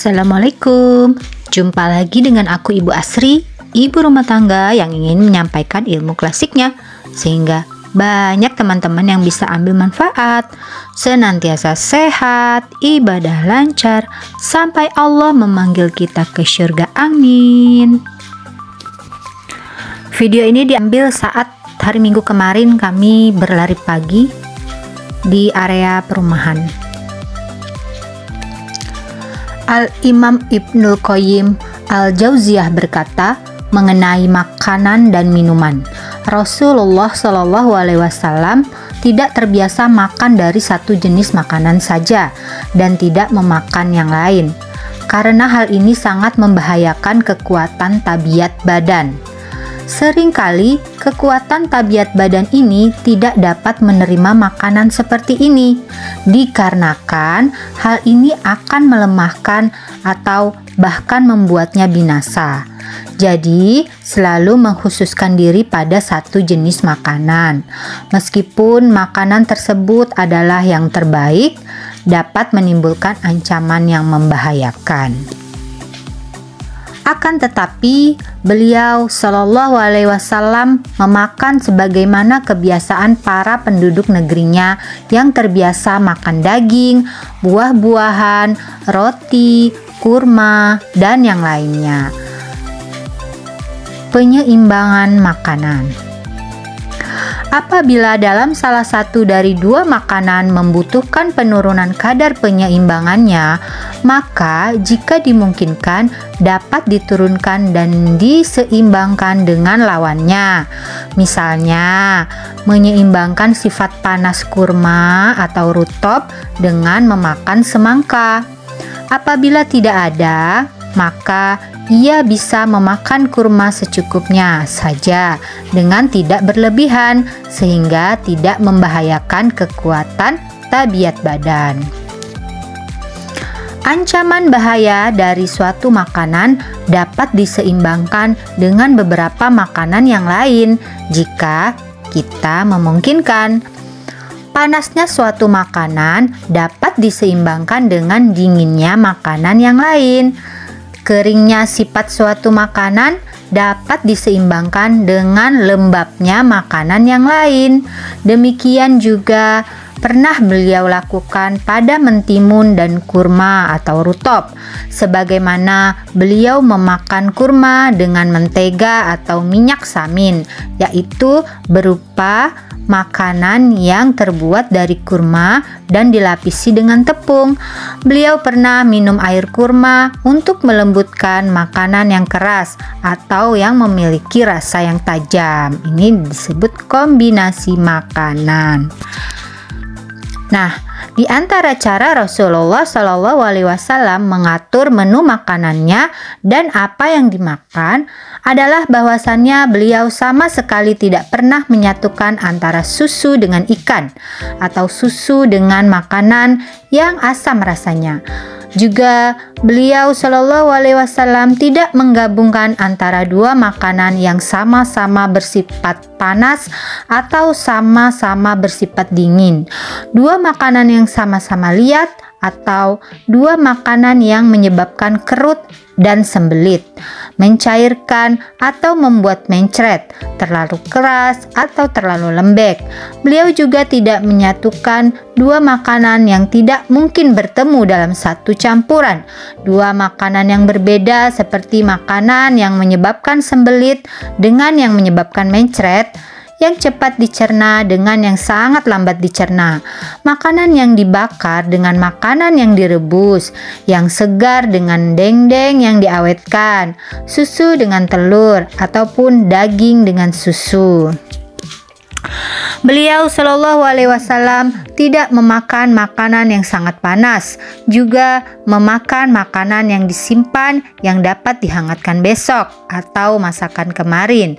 Assalamualaikum. Jumpa lagi dengan aku Ibu Asri, ibu rumah tangga yang ingin menyampaikan ilmu klasiknya sehingga banyak teman-teman yang bisa ambil manfaat, senantiasa sehat, ibadah lancar sampai Allah memanggil kita ke surga. Amin. Video ini diambil saat hari Minggu kemarin kami berlari pagi di area perumahan. Al-Imam Ibnul Qayyim Al-Jauziyah berkata mengenai makanan dan minuman, Rasulullah Shallallahu Alaihi Wasallam tidak terbiasa makan dari satu jenis makanan saja dan tidak memakan yang lain, karena hal ini sangat membahayakan kekuatan tabiat badan. Seringkali kekuatan tabiat badan ini tidak dapat menerima makanan seperti ini, dikarenakan hal ini akan melemahkan atau bahkan membuatnya binasa. Jadi, selalu mengkhususkan diri pada satu jenis makanan. Meskipun makanan tersebut adalah yang terbaik, dapat menimbulkan ancaman yang membahayakan. Akan tetapi, beliau Shallallahu Alaihi Wasallam memakan sebagaimana kebiasaan para penduduk negerinya yang terbiasa makan daging, buah-buahan, roti, kurma, dan yang lainnya. Penyeimbangan makanan. Apabila dalam salah satu dari dua makanan membutuhkan penurunan kadar penyeimbangannya, maka jika dimungkinkan dapat diturunkan dan diseimbangkan dengan lawannya. Misalnya, menyeimbangkan sifat panas kurma atau rutop dengan memakan semangka. Apabila tidak ada, maka ia bisa memakan kurma secukupnya saja dengan tidak berlebihan sehingga tidak membahayakan kekuatan tabiat badan. Ancaman bahaya dari suatu makanan dapat diseimbangkan dengan beberapa makanan yang lain jika kita memungkinkan. Panasnya suatu makanan dapat diseimbangkan dengan dinginnya makanan yang lain. Keringnya sifat suatu makanan dapat diseimbangkan dengan lembabnya makanan yang lain. Demikian juga pernah beliau lakukan pada mentimun dan kurma atau rutop, sebagaimana beliau memakan kurma dengan mentega atau minyak samin, yaitu berupa makanan yang terbuat dari kurma dan dilapisi dengan tepung. Beliau pernah minum air kurma untuk melembutkan makanan yang keras atau yang memiliki rasa yang tajam. Ini disebut kombinasi makanan. Nah, di antara cara Rasulullah Shallallahu Alaihi Wasallam mengatur menu makanannya dan apa yang dimakan adalah bahwasannya beliau sama sekali tidak pernah menyatukan antara susu dengan ikan atau susu dengan makanan yang asam rasanya. Juga beliau Shallallahu Alaihi Wasallam tidak menggabungkan antara dua makanan yang sama-sama bersifat panas atau sama-sama bersifat dingin, dua makanan yang sama-sama liat atau dua makanan yang menyebabkan kerut dan sembelit, mencairkan atau membuat mencret, terlalu keras atau terlalu lembek. Beliau juga tidak menyatukan dua makanan yang tidak mungkin bertemu dalam satu campuran, dua makanan yang berbeda seperti makanan yang menyebabkan sembelit dengan yang menyebabkan mencret, yang cepat dicerna dengan yang sangat lambat dicerna, makanan yang dibakar dengan makanan yang direbus, yang segar dengan dendeng yang diawetkan, susu dengan telur, ataupun daging dengan susu. Beliau Shallallahu Alaihi Wasallam tidak memakan makanan yang sangat panas, juga memakan makanan yang disimpan yang dapat dihangatkan besok atau masakan kemarin.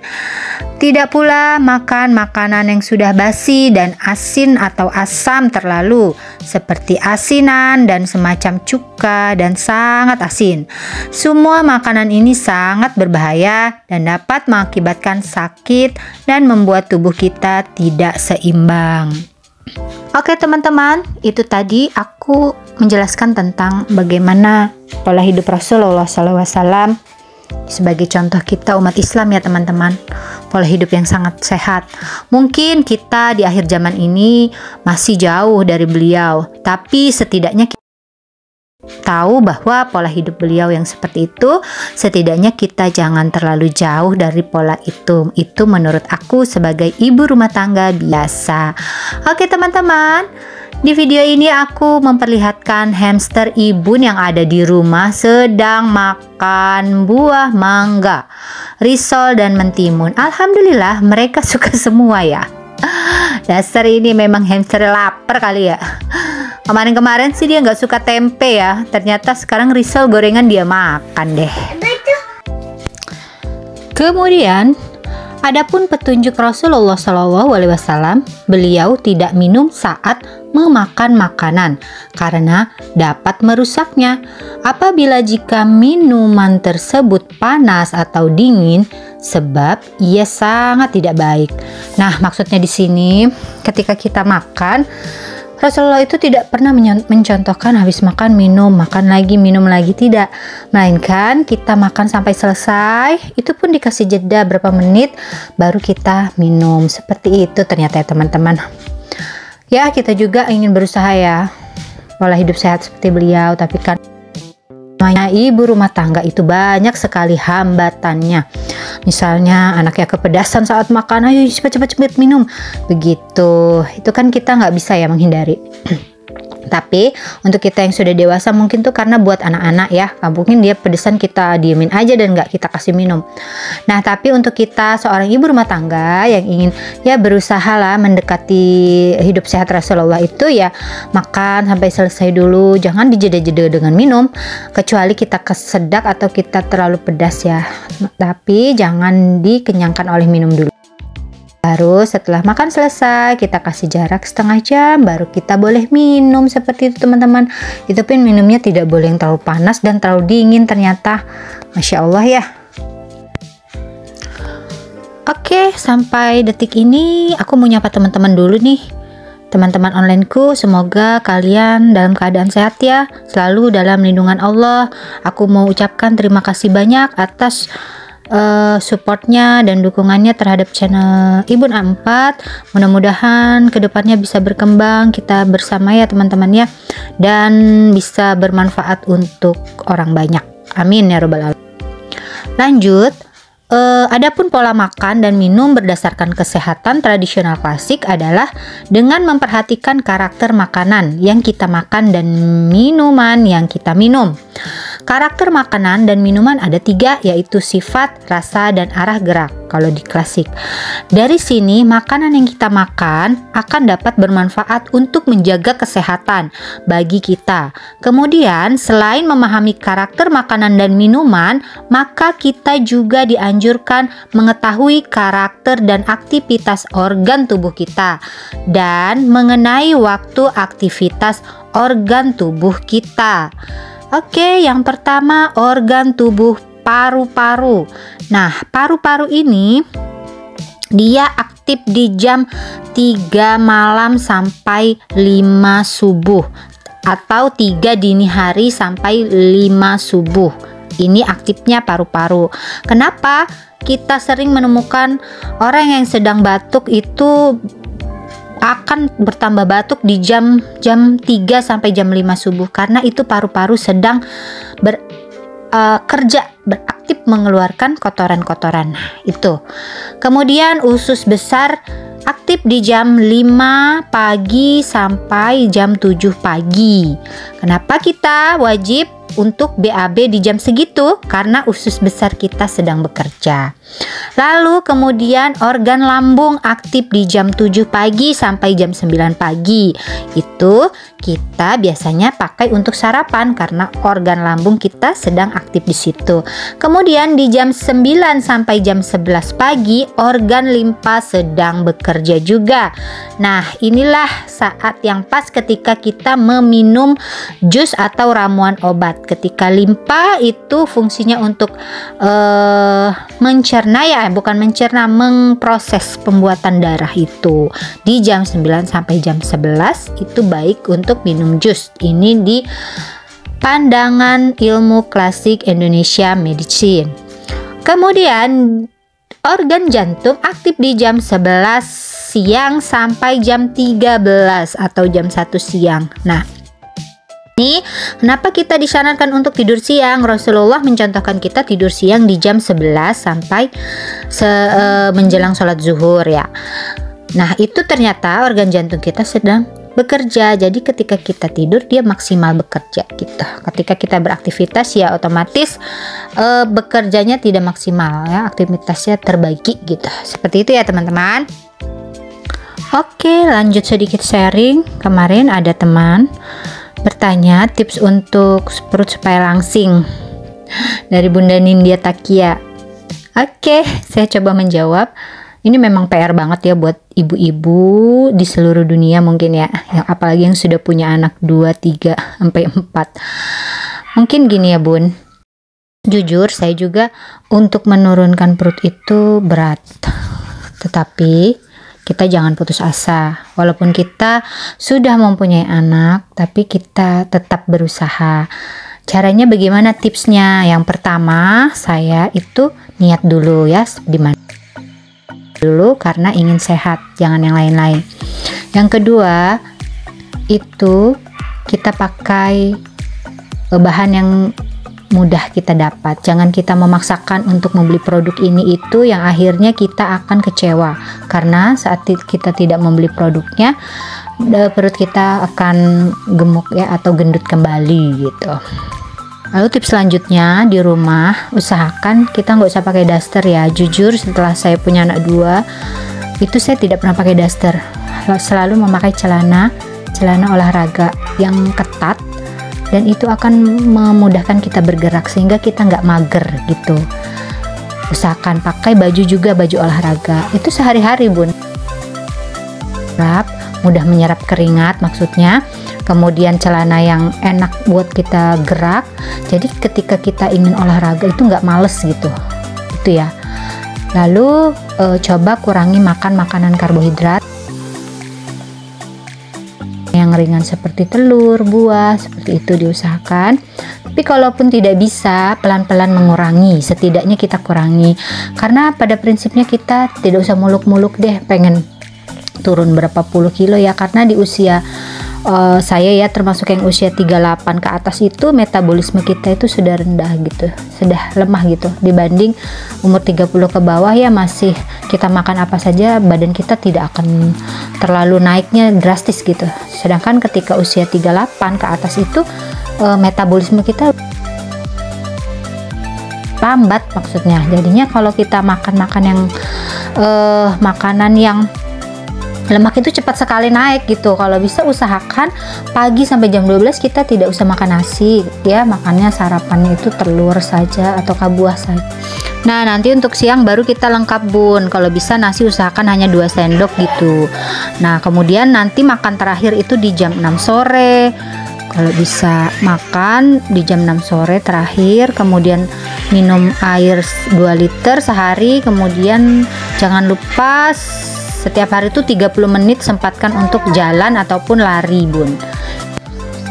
Tidak pula makan makanan yang sudah basi dan asin atau asam terlalu, seperti asinan dan semacam cuka dan sangat asin. Semua makanan ini sangat berbahaya dan dapat mengakibatkan sakit dan membuat tubuh kita tidak seimbang. Oke teman-teman, itu tadi aku menjelaskan tentang bagaimana pola hidup Rasulullah SAW sebagai contoh kita umat Islam ya teman-teman. Pola hidup yang sangat sehat. Mungkin kita di akhir zaman ini masih jauh dari beliau, tapi setidaknya kita tahu bahwa pola hidup beliau yang seperti itu, setidaknya kita jangan terlalu jauh dari pola itu. Itu menurut aku sebagai ibu rumah tangga biasa. Oke teman-teman, di video ini aku memperlihatkan hamster Ibun yang ada di rumah sedang makan buah mangga, risol dan mentimun. Alhamdulillah mereka suka semua ya. Dasar ini memang hamster lapar kali ya. Kemarin-kemarin sih dia nggak suka tempe ya. Ternyata sekarang risol gorengan dia makan deh. Kemudian, adapun petunjuk Rasulullah SAW, beliau tidak minum saat memakan makanan karena dapat merusaknya. Apabila jika minuman tersebut panas atau dingin, sebab ia sangat tidak baik. Nah, maksudnya di sini ketika kita makan, Rasulullah itu tidak pernah mencontohkan habis makan minum, makan lagi, minum lagi, tidak. Melainkan kita makan sampai selesai, itu pun dikasih jeda berapa menit, baru kita minum. Seperti itu ternyata ya teman-teman. Ya, kita juga ingin berusaha ya, pola hidup sehat seperti beliau, tapi kan namanya ibu rumah tangga itu banyak sekali hambatannya. Misalnya anaknya kepedasan saat makan, ayo cepat minum. Begitu, itu kan kita nggak bisa ya menghindari. Tapi untuk kita yang sudah dewasa mungkin tuh karena buat anak-anak ya, mungkin dia pedesan kita diemin aja dan nggak kita kasih minum. Nah tapi untuk kita seorang ibu rumah tangga yang ingin ya berusaha lah mendekati hidup sehat Rasulullah itu ya, makan sampai selesai dulu, jangan dijeda-jeda dengan minum, kecuali kita kesedak atau kita terlalu pedas ya, tapi jangan dikenyangkan oleh minum dulu. Baru setelah makan selesai kita kasih jarak setengah jam, baru kita boleh minum seperti itu teman-teman. Itu pun minumnya tidak boleh yang terlalu panas dan terlalu dingin ternyata. Masya Allah ya. Oke, sampai detik ini aku mau nyapa teman-teman dulu nih. Teman-teman onlineku, semoga kalian dalam keadaan sehat ya, selalu dalam lindungan Allah. Aku mau ucapkan terima kasih banyak atas supportnya dan dukungannya terhadap channel Ibun A4. Mudah-mudahan kedepannya bisa berkembang kita bersama ya teman-teman ya, dan bisa bermanfaat untuk orang banyak. Amin ya robbal alamin. Lanjut, adapun pola makan dan minum berdasarkan kesehatan tradisional klasik adalah dengan memperhatikan karakter makanan yang kita makan dan minuman yang kita minum. Karakter makanan dan minuman ada 3, yaitu sifat, rasa, dan arah gerak kalau di klasik. Dari sini makanan yang kita makan akan dapat bermanfaat untuk menjaga kesehatan bagi kita. Kemudian selain memahami karakter makanan dan minuman, maka kita juga dianjurkan mengetahui karakter dan aktivitas organ tubuh kita dan mengenai waktu aktivitas organ tubuh kita. Oke, yang pertama organ tubuh paru-paru. Nah, paru-paru ini dia aktif di jam 3 malam sampai 5 subuh atau 3 dini hari sampai 5 subuh. Ini aktifnya paru-paru. Kenapa kita sering menemukan orang yang sedang batuk itu akan bertambah batuk di jam 3 sampai jam 5 subuh, karena itu paru-paru sedang beraktif mengeluarkan kotoran-kotoran itu. Kemudian usus besar aktif di jam 5 pagi sampai jam 7 pagi. Kenapa kita wajib untuk BAB di jam segitu? Karena usus besar kita sedang bekerja. Lalu kemudian organ lambung aktif di jam 7 pagi sampai jam 9 pagi. Itu kita biasanya pakai untuk sarapan karena organ lambung kita sedang aktif di situ. Kemudian di jam 9 sampai jam 11 pagi organ limpa sedang bekerja juga. Nah, inilah saat yang pas ketika kita meminum jus atau ramuan obat. Ketika limpa itu fungsinya untuk mencerna ya, bukan mencerna, memproses pembuatan darah itu di jam 9 sampai jam 11 itu baik untuk minum jus. Ini di pandangan ilmu klasik Indonesia Medicine. Kemudian organ jantung aktif di jam 11 siang sampai jam 13 atau jam 1 siang. Nah, ini kenapa kita disarankan untuk tidur siang? Rasulullah mencontohkan kita tidur siang di jam 11 sampai menjelang sholat zuhur ya. Nah, itu ternyata organ jantung kita sedang bekerja. Jadi ketika kita tidur dia maksimal bekerja gitu. Ketika kita beraktivitas ya otomatis bekerjanya tidak maksimal ya, aktivitasnya terbagi gitu. Seperti itu ya teman-teman. Oke, lanjut sedikit sharing. Kemarin ada teman bertanya tips untuk perut supaya langsing dari Bunda Nindya Takia. Oke, saya coba menjawab. Ini memang PR banget ya buat ibu-ibu di seluruh dunia mungkin ya, yang apalagi yang sudah punya anak 2, 3, sampai 4. Mungkin gini ya Bun, jujur saya juga untuk menurunkan perut itu berat, tetapi kita jangan putus asa. Walaupun kita sudah mempunyai anak, tapi kita tetap berusaha. Caranya bagaimana tipsnya? Yang pertama, saya itu niat dulu ya, dimana dulu karena ingin sehat, jangan yang lain-lain. Yang kedua, itu kita pakai bahan yang mudah kita dapat. Jangan kita memaksakan untuk membeli produk ini itu yang akhirnya kita akan kecewa, karena saat kita tidak membeli produknya perut kita akan gemuk ya, atau gendut kembali gitu. Lalu tips selanjutnya di rumah, usahakan kita nggak usah pakai daster ya. Jujur setelah saya punya anak 2 itu saya tidak pernah pakai daster, selalu memakai celana olahraga yang ketat, dan itu akan memudahkan kita bergerak sehingga kita nggak mager gitu. Usahakan pakai baju juga, baju olahraga itu sehari-hari Bun, mudah menyerap keringat maksudnya. Kemudian celana yang enak buat kita gerak, jadi ketika kita ingin olahraga itu nggak males gitu, itu ya. Lalu coba kurangi makan makanan karbohidrat yang ringan seperti telur, buah, seperti itu diusahakan. Tapi kalaupun tidak bisa, pelan-pelan mengurangi, setidaknya kita kurangi. Karena pada prinsipnya kita tidak usah muluk-muluk deh pengen turun berapa puluh kilo ya, karena di usia saya ya, termasuk yang usia 38 ke atas itu metabolisme kita itu sudah rendah gitu, sudah lemah gitu, dibanding umur 30 ke bawah ya masih kita makan apa saja badan kita tidak akan terlalu naiknya drastis gitu. Sedangkan ketika usia 38 ke atas itu metabolisme kita lambat maksudnya. Jadinya kalau kita makan yang makanan yang lemak itu cepat sekali naik gitu. Kalau bisa usahakan pagi sampai jam 12 kita tidak usah makan nasi ya, makannya sarapannya itu telur saja atau buah saja. Nah, nanti untuk siang baru kita lengkap Bun. Kalau bisa nasi usahakan hanya 2 sendok gitu. Nah, kemudian nanti makan terakhir itu di jam 6 sore. Kalau bisa makan di jam 6 sore terakhir, kemudian minum air 2 liter sehari. Kemudian jangan lupa setiap hari itu 30 menit sempatkan untuk jalan ataupun lari Bun.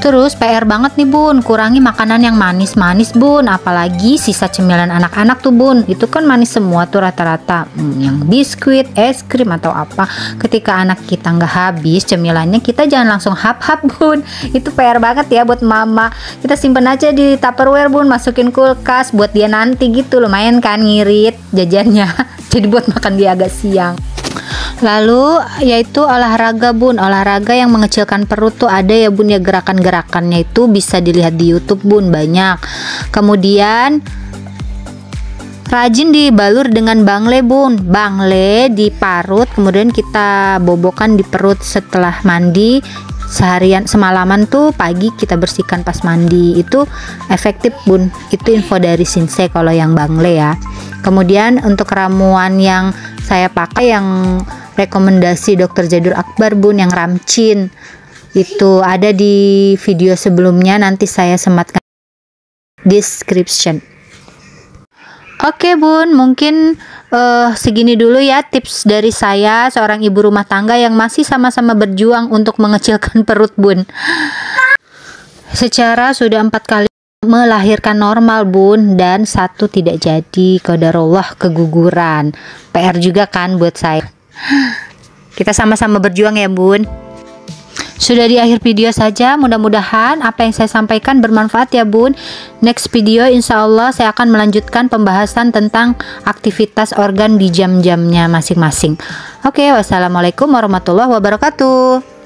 Terus PR banget nih Bun, kurangi makanan yang manis-manis Bun, apalagi sisa cemilan anak-anak tuh Bun, itu kan manis semua tuh rata-rata, yang biskuit, es krim atau apa. Ketika anak kita nggak habis cemilannya, kita jangan langsung hap-hap Bun, itu PR banget ya buat mama. Kita simpen aja di Tupperware Bun, masukin kulkas buat dia nanti gitu, lumayan kan ngirit jajannya jadi buat makan dia agak siang. Lalu yaitu olahraga Bun, olahraga yang mengecilkan perut tuh ada ya Bun ya, gerakan-gerakannya itu bisa dilihat di YouTube Bun, banyak. Kemudian rajin dibalur dengan bangle Bun, bangle diparut kemudian kita bobokan di perut setelah mandi seharian, semalaman tuh pagi kita bersihkan pas mandi, itu efektif Bun. Itu info dari Shinsei kalau yang bangle ya. Kemudian untuk ramuan yang saya pakai yang rekomendasi Dr. Jadul Akbar Bun, yang Ramcin, itu ada di video sebelumnya, nanti saya sematkan description. Oke Bun, mungkin segini dulu ya tips dari saya, seorang ibu rumah tangga yang masih sama-sama berjuang untuk mengecilkan perut Bun. Secara sudah 4 kali melahirkan normal Bun, dan 1 tidak jadi, qadarullah keguguran. PR juga kan buat saya. Kita sama-sama berjuang ya Bun. Sudah di akhir video saja, mudah-mudahan apa yang saya sampaikan bermanfaat ya Bun. Next video insya Allah saya akan melanjutkan pembahasan tentang aktivitas organ di jam-jamnya masing-masing. Oke, wassalamualaikum warahmatullahi wabarakatuh.